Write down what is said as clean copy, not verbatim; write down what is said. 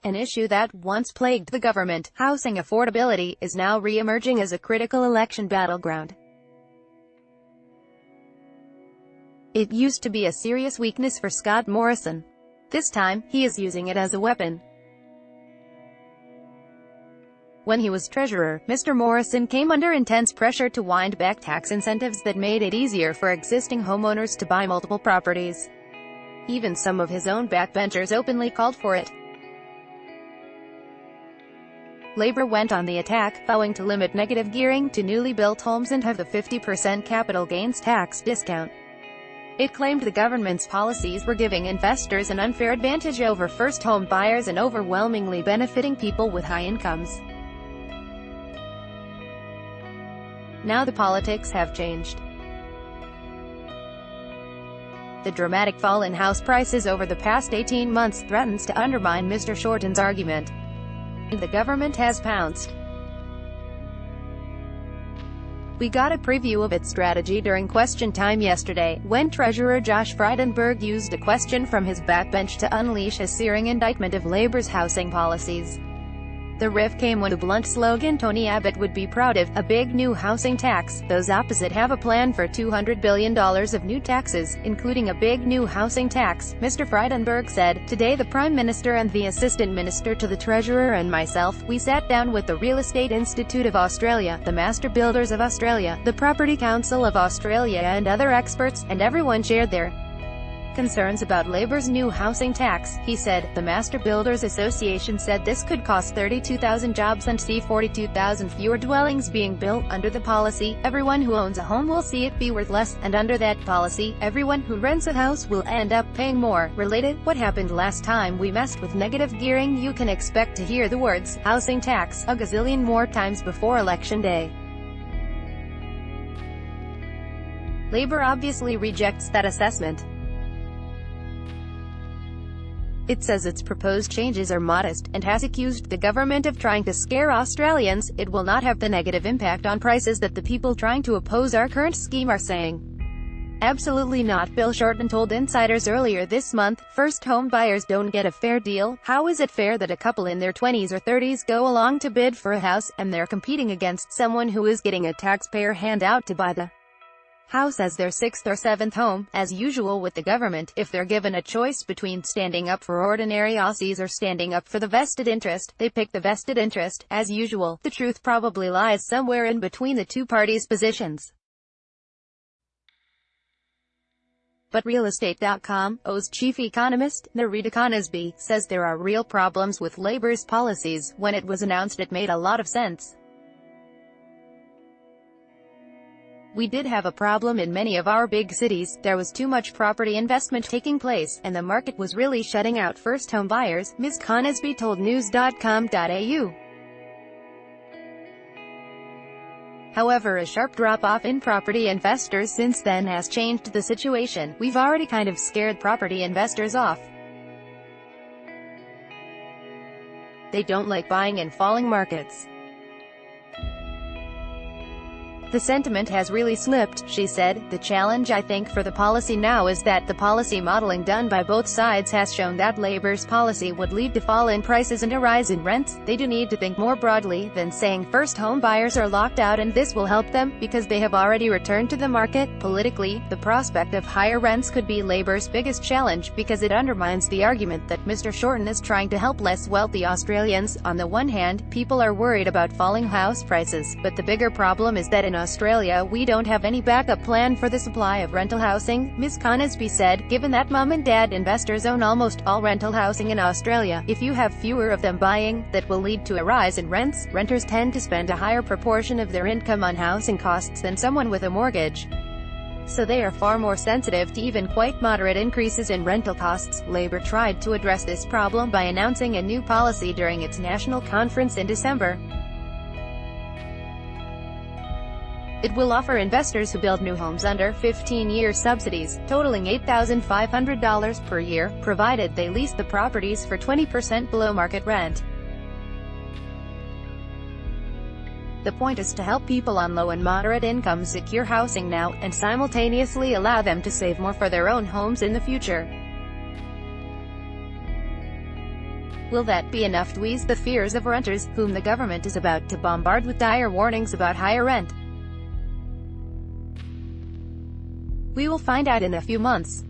An issue that once plagued the government, housing affordability, is now re-emerging as a critical election battleground. It used to be a serious weakness for Scott Morrison. This time, he is using it as a weapon. When he was treasurer, Mr. Morrison came under intense pressure to wind back tax incentives that made it easier for existing homeowners to buy multiple properties. Even some of his own backbenchers openly called for it. Labor went on the attack, vowing to limit negative gearing to newly built homes and have the 50% capital gains tax discount. It claimed the government's policies were giving investors an unfair advantage over first-home buyers and overwhelmingly benefiting people with high incomes. Now the politics have changed. The dramatic fall in house prices over the past 18 months threatens to undermine Mr. Shorten's argument. The government has pounced. We got a preview of its strategy during question time yesterday, when Treasurer Josh Frydenberg used a question from his backbench to unleash a searing indictment of Labor's housing policies. The riff came when the blunt slogan Tony Abbott would be proud of, a big new housing tax. Those opposite have a plan for $200 billion of new taxes, including a big new housing tax, Mr. Frydenberg said. Today the Prime Minister and the Assistant Minister to the Treasurer and myself, we sat down with the Real Estate Institute of Australia, the Master Builders of Australia, the Property Council of Australia and other experts, and everyone shared their concerns about Labor's new housing tax, he said. The Master Builders Association said this could cost 32,000 jobs and see 42,000 fewer dwellings being built. Under the policy, everyone who owns a home will see it be worth less, and under that policy, everyone who rents a house will end up paying more. Related, what happened last time we messed with negative gearing? You can expect to hear the words housing tax a gazillion more times before Election Day. Labor obviously rejects that assessment. It says its proposed changes are modest, and has accused the government of trying to scare Australians. It will not have the negative impact on prices that the people trying to oppose our current scheme are saying. Absolutely not, Bill Shorten told insiders earlier this month. First home buyers don't get a fair deal. How is it fair that a couple in their 20s or 30s go along to bid for a house, and they're competing against someone who is getting a taxpayer handout to buy the house as their sixth or seventh home? As usual with the government, if they're given a choice between standing up for ordinary Aussies or standing up for the vested interest, they pick the vested interest. As usual, the truth probably lies somewhere in between the two parties' positions. But realestate.com's chief economist, Nerida Conisbee, says there are real problems with Labor's policies. When it was announced it made a lot of sense. We did have a problem in many of our big cities. There was too much property investment taking place, and the market was really shutting out first-home buyers, Ms. Conisbee told news.com.au. However, a sharp drop-off in property investors since then has changed the situation. We've already kind of scared property investors off. They don't like buying in falling markets. The sentiment has really slipped, she said. The challenge I think for the policy now is that the policy modeling done by both sides has shown that Labor's policy would lead to fall in prices and a rise in rents. They do need to think more broadly than saying first home buyers are locked out and this will help them, because they have already returned to the market. Politically, the prospect of higher rents could be Labor's biggest challenge, because it undermines the argument that Mr. Shorten is trying to help less wealthy Australians. On the one hand, people are worried about falling house prices, but the bigger problem is that in Australia we don't have any backup plan for the supply of rental housing, Ms. Conisbee said. Given that mum and dad investors own almost all rental housing in Australia, if you have fewer of them buying, that will lead to a rise in rents. Renters tend to spend a higher proportion of their income on housing costs than someone with a mortgage, so they are far more sensitive to even quite moderate increases in rental costs. Labor tried to address this problem by announcing a new policy during its national conference in December. It will offer investors who build new homes under 15-year subsidies, totaling $8,500 per year, provided they lease the properties for 20% below market rent. The point is to help people on low and moderate incomes secure housing now, and simultaneously allow them to save more for their own homes in the future. Will that be enough to ease the fears of renters, whom the government is about to bombard with dire warnings about higher rent? We will find out in a few months.